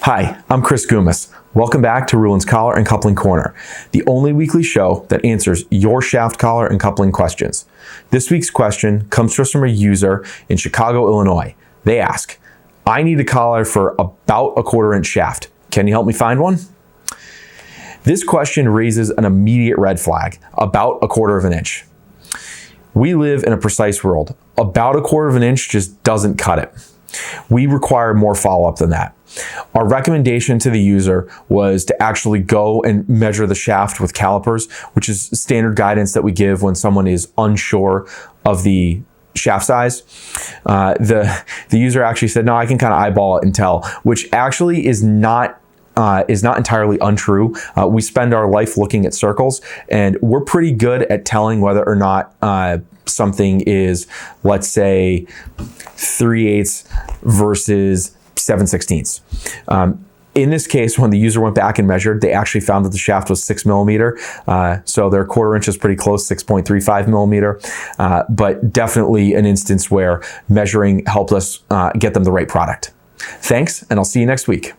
Hi, I'm Chris Gumas. Welcome back to Ruland's Collar and Coupling Corner, the only weekly show that answers your shaft collar and coupling questions. This week's question comes to us from a user in Chicago, Illinois. They ask, I need a collar for about a 1/4 inch shaft. Can you help me find one? This question raises an immediate red flag, about a 1/4 inch. We live in a precise world. About a 1/4 inch just doesn't cut it. We require more follow-up than that. Our recommendation to the user was to actually go and measure the shaft with calipers, which is standard guidance that we give when someone is unsure of the shaft size. The user actually said, no, I can kind of eyeball it and tell, which actually is not entirely untrue. We spend our life looking at circles, and we're pretty good at telling whether or not something is, let's say, 3/8 versus 7/16. In this case, when the user went back and measured, they actually found that the shaft was 6 millimeter. So their 1/4 inch is pretty close, 6.35 millimeter. But definitely an instance where measuring helped us get them the right product. Thanks, and I'll see you next week.